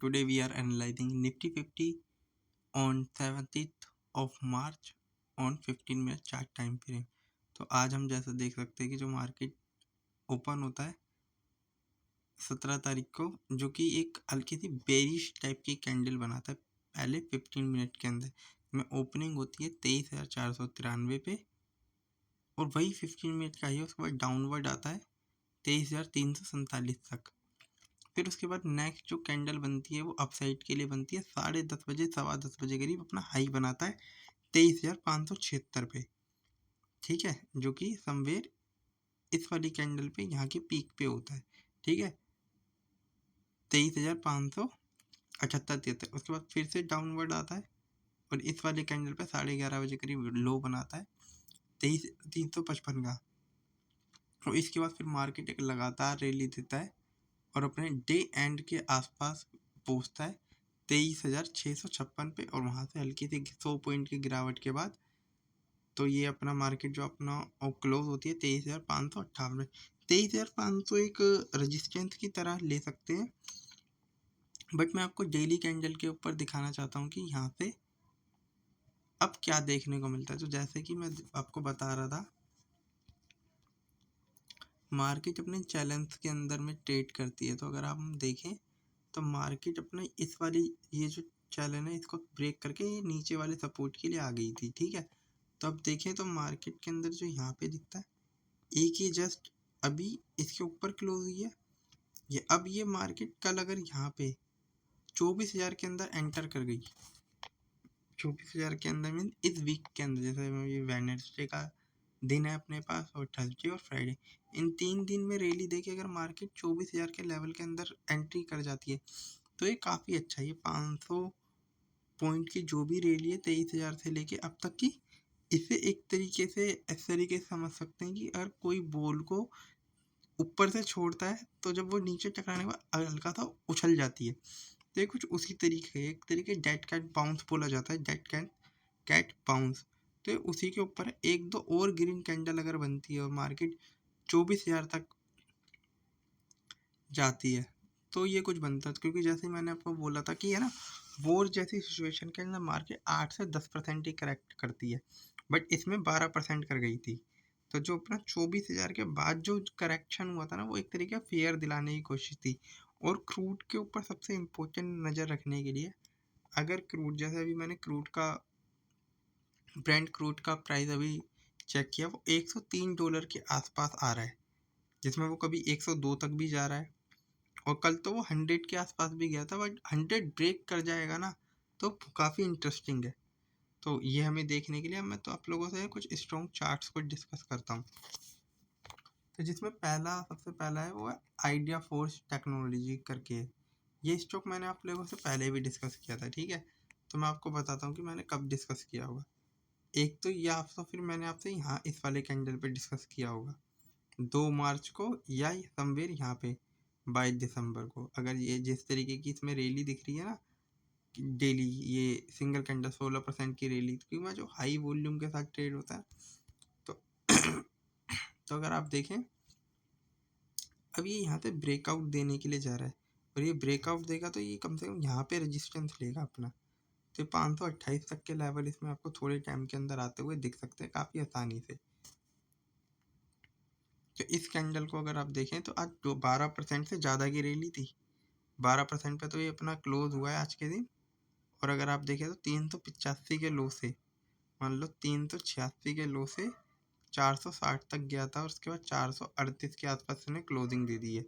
today we are analyzing Nifty 50 on 17th of March on 15 minute chart time frame. तो आज हम जैसा देख सकते हैं कि जो मार्केट ओपन होता है 17 तारीख को, जो कि एक हल्की सी बेरिश टाइप की कैंडल बनाता है पहले 15 मिनट के अंदर में। ओपनिंग होती है 23,493 पे और वही 15 मिनट का ही उसके बाद डाउनवर्ड आता है 23,347 तक। फिर उसके बाद नेक्स्ट जो कैंडल बनती है वो अपसाइड के लिए बनती है 10:30 बजे 10:15 करीब अपना हाई बनाता है 23,576 पे, ठीक है, जो कि समवेयर इस वाली कैंडल पे यहाँ की पीक पे होता है, ठीक है, 23,578-73। उसके बाद फिर से डाउनवर्ड आता है और इस वाले कैंडल पे 11:30 बजे करीब लो बनाता है 23,355 का। और इसके बाद फिर मार्केट एक लगातार रैली देता है और अपने डे एंड के आसपास पहुंचता है 23,656 पे और वहां से हल्की सी 100 पॉइंट की गिरावट के बाद तो ये अपना मार्केट जो अपना क्लोज होती है 23,558। 23,500 एक रेजिस्टेंस की तरह ले सकते हैं, बट मैं आपको डेली कैंडल के ऊपर दिखाना चाहता हूँ कि यहाँ पे अब क्या देखने को मिलता है। तो जैसे कि मैं आपको बता रहा था, मार्केट अपने चैलेंज के अंदर में ट्रेड करती है। तो अगर आप हम देखें तो मार्केट अपने इस वाली ये जो चैनल है इसको ब्रेक करके ये नीचे वाले सपोर्ट के लिए आ गई थी, ठीक है। तो अब देखें तो मार्केट के अंदर जो यहाँ पे दिखता है एक ही जस्ट अभी इसके ऊपर क्लोज हुई है ये। अब ये मार्केट कल अगर यहाँ पे 24,000 के अंदर एंटर कर गई, 24,000 के अंदर मीन इस वीक के अंदर, जैसे ये वेडनेसडे का दिन है अपने पास और थर्सडे और फ्राइडे, इन 3 दिन में रैली देके अगर मार्केट 24,000 के लेवल के अंदर एंट्री कर जाती है तो ये काफ़ी अच्छा है। ये 500 पॉइंट की जो भी रैली है 23,000 से लेके अब तक की, इसे एक तरीके से इस तरीके से समझ सकते हैं कि अगर कोई बॉल को ऊपर से छोड़ता है तो जब वो नीचे टकराने के बाद हल्का सा उछल जाती है, तो ये कुछ उसी तरीके एक तरीके डेड कैट बाउंस बोला जाता है, डेड कैट बाउंस। तो उसी के ऊपर एक दो और ग्रीन कैंडल अगर बनती है और मार्केट 24,000 तक जाती है तो ये कुछ बनता है। क्योंकि जैसे मैंने आपको बोला था कि है ना, वॉर जैसी सिचुएशन के अंदर मार्केट 8 से 10% ही करेक्ट करती है, बट इसमें 12% कर गई थी। तो जो अपना 24,000 के बाद जो करेक्शन हुआ था ना वो एक तरीके का फेयर दिलाने की कोशिश थी। और क्रूड के ऊपर सबसे इम्पोर्टेंट नज़र रखने के लिए, अगर क्रूड जैसे अभी मैंने क्रूड का ब्रेंट क्रूड का प्राइस अभी चेक किया, वो $103 के आसपास आ रहा है, जिसमें वो कभी 102 तक भी जा रहा है और कल तो वो 100 के आसपास भी गया था, बट 100 ब्रेक कर जाएगा ना तो काफ़ी इंटरेस्टिंग है। तो ये हमें देखने के लिए मैं तो आप लोगों से कुछ स्ट्रॉन्ग चार्ट्स को डिस्कस करता हूँ। तो जिसमें सबसे पहला है वो है आइडिया फोर्स टेक्नोलॉजी करके है। ये स्टॉक मैंने आप लोगों से पहले भी डिस्कस किया था, ठीक है। तो मैं आपको बताता हूँ कि मैंने कब डिस्कस किया होगा। एक तो ये आपसे फिर मैंने आपसे यहाँ इस वाले कैंडल पे डिस्कस किया होगा 2 मार्च को या समवेयर यहाँ पे 22 दिसंबर को। अगर ये जिस तरीके की इसमें रैली दिख रही है ना डेली, ये सिंगल कैंडल 16% की रैली, क्योंकि मैं जो हाई वॉल्यूम के साथ ट्रेड होता है तो तो अगर आप देखें अब ये यहाँ पे ब्रेकआउट देने के लिए जा रहा है और ये ब्रेकआउट देगा तो ये कम से कम यहाँ पे रेजिस्टेंस लेगा अपना। तो 528 तक के लेवल इसमें आपको थोड़े टाइम के अंदर आते हुए दिख सकते हैं काफ़ी आसानी से। तो इस कैंडल को अगर आप देखें तो आज 12% से ज़्यादा की रैली थी, 12% पे तो ये अपना क्लोज हुआ है आज के दिन। और अगर आप देखें तो 385 के लो से, मान लो 386 के लो से 460 तक गया था और उसके बाद 438 के आसपास इसने क्लोजिंग दे दी है।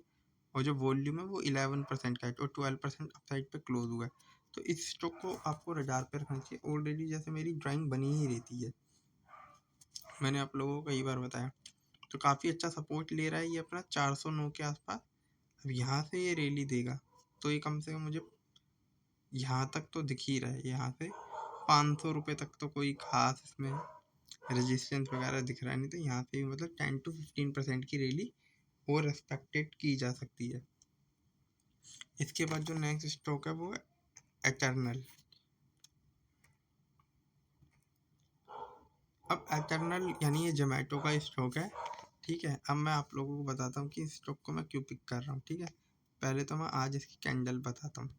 और जो वॉल्यूम है वो 11% का है और 12% अपसाइड पे क्लोज हुआ है। तो इस स्टॉक को आपको रडार पे रखना चाहिए। ऑलरेडी जैसे मेरी ड्राइंग बनी ही रहती है, मैंने आप लोगों को कई बार बताया। तो काफ़ी अच्छा सपोर्ट ले रहा है ये अपना 409 के आसपास। अब यहाँ से ये रैली देगा तो ये कम से कम मुझे यहाँ तक तो दिख ही रहा है, यहाँ से 500 रुपये तक तो कोई खास इसमें रेजिस्टेंस वगैरह दिख रहा है नहीं। तो यहाँ से मतलब 10 to 15% की रैली और एक्सपेक्टेड की जा सकती है। इसके बाद जो नेक्स्ट स्टॉक है वो है एटर्नल। अब एटर्नल यानी ये जोमेटो का स्टॉक है, ठीक है। अब मैं आप लोगों को बताता हूँ कि इस स्टॉक को मैं क्यों पिक कर रहा हूँ, ठीक है। पहले तो मैं आज इसकी कैंडल बताता हूँ।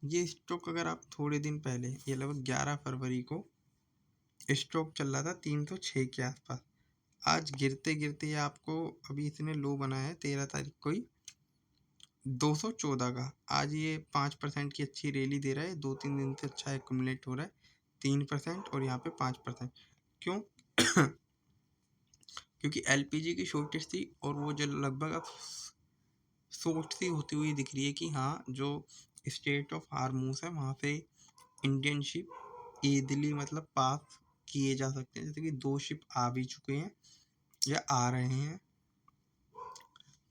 ये स्टॉक अगर आप थोड़े दिन पहले, ये लगभग 11 फरवरी को स्टॉक चल रहा था 306 के आसपास। आज गिरते गिरते ये आपको अभी इसने लो बनाया है 13 तारीख को ही 214 का। आज ये 5% की अच्छी रैली दे रहा है, 2-3 दिन से अच्छा एक्यूमुलेट हो रहा है 3% और यहाँ पे 5%। क्यों? क्योंकि एलपीजी की शॉर्टेज थी और वो जो लगभग अब सोच सी होती हुई दिख रही है कि हाँ, जो स्टेट ऑफ हार्मूज है वहाँ से इंडियन शिप ईजिली मतलब पास किए जा सकते हैं। जैसे कि 2 शिप आ भी चुके हैं या आ रहे हैं।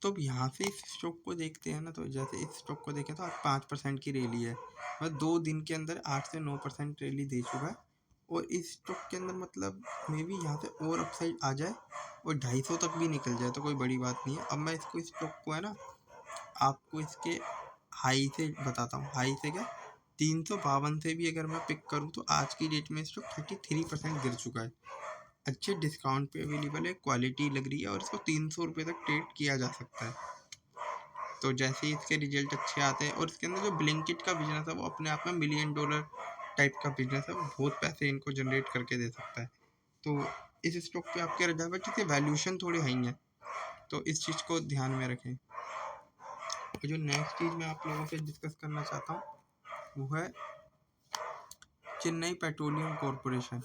तो अब यहाँ से इस स्टॉक को देखते हैं ना, तो जैसे इस स्टॉक को देखें तो आज 5% की रैली है, मतलब 2 दिन के अंदर 8 से 9% रैली दे चुका है। और इस स्टॉक के अंदर मतलब मे बी यहाँ से और अपसाइड आ जाए और 250 तक भी निकल जाए तो कोई बड़ी बात नहीं है। अब मैं इसको स्टॉक को है ना आपको इसके हाई से बताता हूँ। हाई से क्या, 352 से भी अगर मैं पिक करूँ तो आज की डेट में स्टॉक 33% गिर चुका है। अच्छे डिस्काउंट पे अवेलेबल है, क्वालिटी लग रही है और इसको 300 रुपये तक ट्रेड किया जा सकता है। तो जैसे ही इसके रिजल्ट अच्छे आते हैं, और इसके अंदर जो ब्लिंकिट का बिजनेस है वो अपने आप में $1 मिलियन टाइप का बिजनेस है, वो बहुत पैसे इनको जनरेट करके दे सकता है। तो इस स्टॉक पे आपके रजा है क्योंकि वैल्यूएशन थोड़ी हाई है, तो इस चीज़ को ध्यान में रखें। और जो नेक्स्ट चीज़ मैं आप लोगों से डिस्कस करना चाहता हूँ वो है चेन्नई पेट्रोलियम कॉरपोरेशन।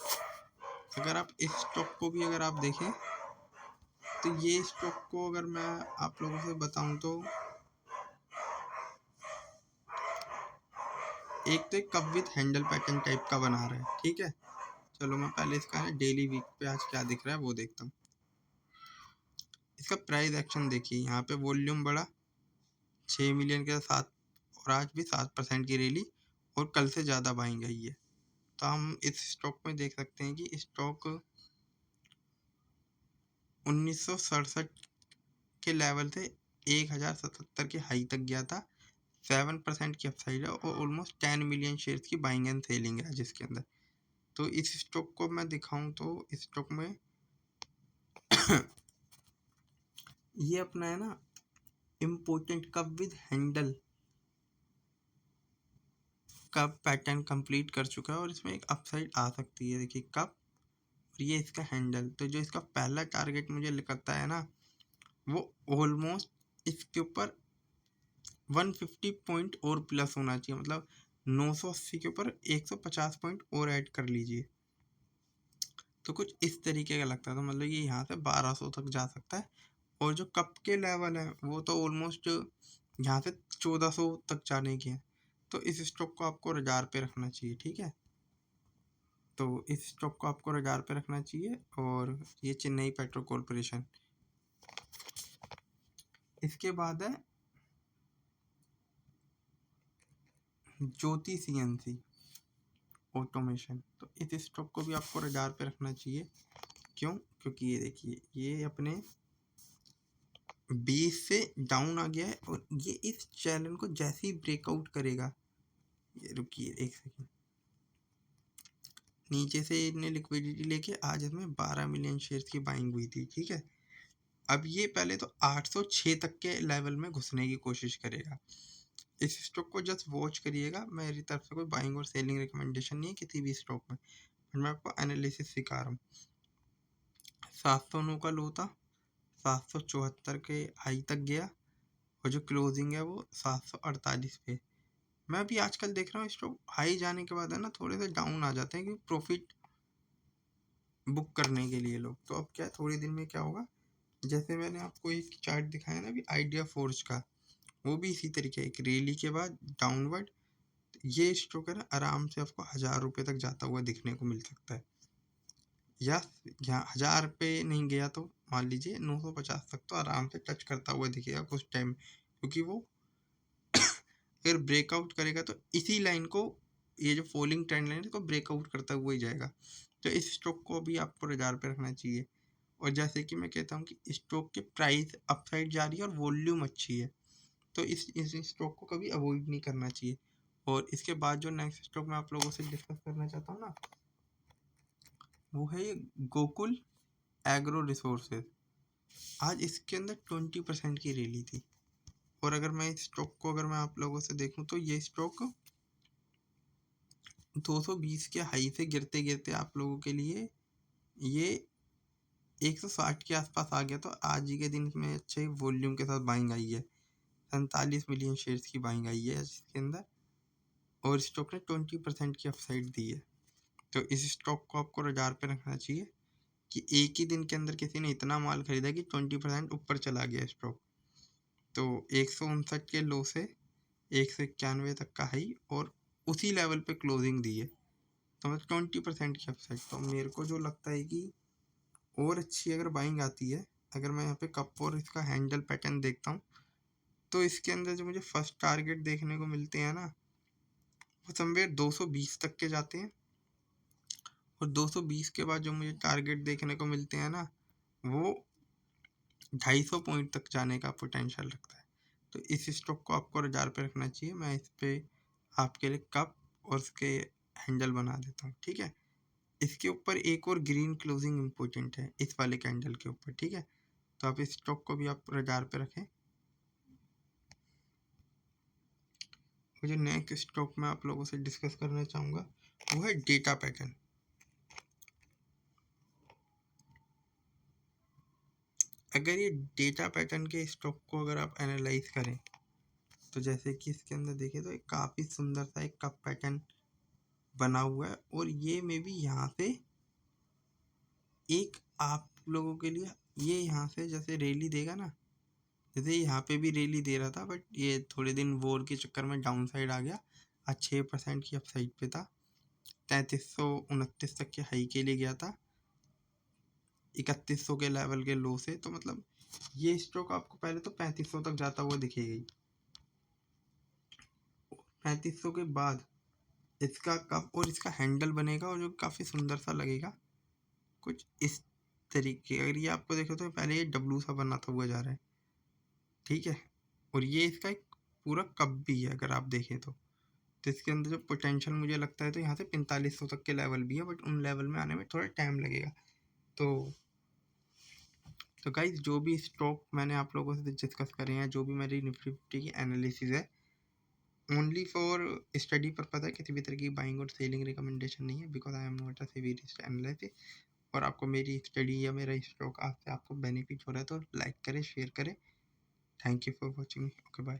अगर आप इस स्टॉक को भी अगर आप देखें तो ये स्टॉक को अगर मैं आप लोगों से बताऊं तो एक तो एक cup with handle pattern type का बना रहा है, ठीक है। चलो मैं पहले इसका है डेली वीक पे आज क्या दिख रहा है वो देखता हूँ। इसका प्राइस एक्शन देखिए, यहाँ पे वॉल्यूम बढ़ा 6 मिलियन के साथ और आज भी 7% की रैली और कल से ज़्यादा बाइंग आई है। तो हम इस स्टॉक में देख सकते हैं कि स्टॉक 1967 के लेवल से 1077 के हाई तक गया था। 7% की अपसाइड है और ऑलमोस्ट 10 मिलियन शेयर्स की बाइंग एंड सेलिंग है जिसके अंदर। तो इस स्टॉक को मैं दिखाऊं तो इस स्टॉक में ये अपना है ना इम्पोर्टेंट कप विद हैंडल का पैटर्न कंप्लीट कर चुका है और इसमें एक अपसाइड आ सकती है। देखिए कप और ये इसका हैंडल। तो जो इसका पहला टारगेट मुझे लगता है ना वो ऑलमोस्ट इसके ऊपर 150 पॉइंट और प्लस होना चाहिए, मतलब 980 के ऊपर 150 पॉइंट और ऐड कर लीजिए। तो कुछ इस तरीके का लगता है, तो मतलब ये यहाँ से 1200 तक जा सकता है। और जो कप के लेवल है वो तो ऑलमोस्ट यहाँ से 1400 तक जाने के हैं। तो इस स्टॉक को आपको रडार पे रखना चाहिए, ठीक है। तो इस स्टॉक को आपको रडार पे रखना चाहिए। और ये चेन्नई पेट्रो कॉरपोरेशन। इसके बाद है ज्योति सीएनसी ऑटोमेशन। तो इस स्टॉक को भी आपको रडार पे रखना चाहिए। क्यों? क्योंकि ये देखिए ये अपने 20 से डाउन आ गया है और ये इस चैनल को जैसे ही ब्रेकआउट करेगा, ये रुकिए एक सेकेंड, नीचे से इतने लिक्विडिटी लेके आज इसमें 12 मिलियन शेयर्स की बाइंग हुई थी, ठीक है। अब ये पहले तो 806 तक के लेवल में घुसने की कोशिश करेगा। इस स्टॉक को जस्ट वॉच करिएगा। मेरी तरफ से कोई बाइंग और सेलिंग रिकमेंडेशन नहीं है किसी भी स्टॉक में, मैं आपको एनालिसिस सिखा रहा हूँ। 709 का लो था, 774 के हाई तक गया और जो क्लोजिंग है वो 748 पे। मैं अभी आजकल देख रहा हूँ स्टॉक हाई जाने के बाद है ना थोड़े से डाउन आ जाते हैं, क्योंकि प्रॉफिट बुक करने के लिए लोग। तो अब क्या थोड़े दिन में क्या होगा, जैसे मैंने आपको एक चार्ट दिखाया ना अभी आइडिया फोर्स का, वो भी इसी तरीके एक रैली के बाद डाउनवर्ड ये स्टॉक है ना आराम से आपको 1000 रुपये तक जाता हुआ दिखने को मिल सकता है। या यहाँ 1000 पे नहीं गया तो मान लीजिए 950 तक तो आराम से टच करता हुआ दिखेगा कुछ टाइम, क्योंकि वो अगर ब्रेकआउट करेगा तो इसी लाइन को, ये जो फॉलिंग ट्रेंड लाइन है इसको ब्रेकआउट करता हुआ ही जाएगा। तो इस स्टॉक को भी आपको रडार पे रखना चाहिए। और जैसे कि मैं कहता हूँ कि स्टॉक की प्राइस अपसाइड जा रही है और वॉल्यूम अच्छी है, तो इस स्टॉक को कभी अवॉइड नहीं करना चाहिए। और इसके बाद जो नेक्स्ट स्टॉक मैं आप लोगों से डिस्कस करना चाहता हूँ ना वो है ये गोकुल एग्रो रिसोर्सेज। आज इसके अंदर 20% की रैली थी। और अगर मैं इस स्टॉक को अगर मैं आप लोगों से देखूं तो ये स्टॉक 220 के हाई से गिरते-गिरते आप लोगों के लिए ये 160 के आसपास आ गया, तो आज ही के दिन में अच्छे वॉल्यूम के साथ बाइंग आई है। 47 मिलियन शेयर्स की बाइंग आई है इसके अंदर, और स्टॉक ने 20% की अपसाइड दी है। तो इस स्टॉक को आपको रडार पे रखना चाहिए कि एक ही दिन के अंदर किसी ने इतना माल खरीदा कि 20% ऊपर चला गया स्टॉक। तो 159 के लो से 191 तक का हाई, और उसी लेवल पे क्लोजिंग दी है। तो मतलब 20% की अपसाइड। तो मेरे को जो लगता है कि और अच्छी अगर बाइंग आती है, अगर मैं यहाँ पे कप और इसका हैंडल पैटर्न देखता हूँ, तो इसके अंदर जो मुझे फर्स्ट टारगेट देखने को मिलते हैं ना, वो समवेयर 220 तक के जाते हैं, और 220 के बाद जो मुझे टारगेट देखने को मिलते हैं ना, वो 250 पॉइंट तक जाने का पोटेंशियल रखता है। तो इस स्टॉक को आपको रडार पे रखना चाहिए। मैं इस पे आपके लिए कप और उसके हैंडल बना देता हूँ, ठीक है। इसके ऊपर एक और ग्रीन क्लोजिंग इम्पोर्टेंट है इस वाले कैंडल के ऊपर, ठीक है। तो आप इस स्टॉक को भी आप रडार पे रखें। और जो नेक्स्ट स्टॉक मैं आप लोगों से डिस्कस करना चाहूँगा वो है डेटा पैटर्न। अगर ये डेटा पैटर्न के स्टॉक को अगर आप एनालाइज करें, तो जैसे कि इसके अंदर देखें तो एक काफ़ी सुंदर सा एक कप पैटर्न बना हुआ है, और ये मे भी यहाँ से एक आप लोगों के लिए ये यहाँ से जैसे रैली देगा ना, जैसे यहाँ पे भी रैली दे रहा था, बट ये थोड़े दिन वॉर के चक्कर में डाउन साइड आ गया। आज 6% की अपसाइड पे था, 3329 तक के हाई के लिए गया था 3100 के लेवल के लो से। तो मतलब ये स्टॉक आपको पहले तो 3500 तक जाता हुआ दिखेगा ही, 3500 के बाद इसका कप और इसका हैंडल बनेगा, और जो काफ़ी सुंदर सा लगेगा कुछ इस तरीके। अगर ये आपको देखो तो पहले ये डब्लू सा बनाता हुआ जा रहा है, ठीक है। और ये इसका एक पूरा कप भी है अगर आप देखें तो इसके अंदर जो पोटेंशियल मुझे लगता है, तो यहाँ से 4500 तक के लेवल भी है, बट उन लेवल में आने में थोड़ा टाइम लगेगा। तो गाइज जो भी स्टॉक मैंने आप लोगों से डिस्कस करे हैं, जो भी मेरी निफ्टी फिफ्टी की एनालिसिस है, ओनली फॉर स्टडी पर्पज है, किसी भी तरह की बाइंग और सेलिंग रिकमेंडेशन नहीं है, because I am not a सेवी एनालिस्ट। और आपको मेरी स्टडी या मेरा स्टॉक आपसे आपको बेनिफिट हो रहा है तो लाइक करें, शेयर करें। Thank you for watching. Okay bye.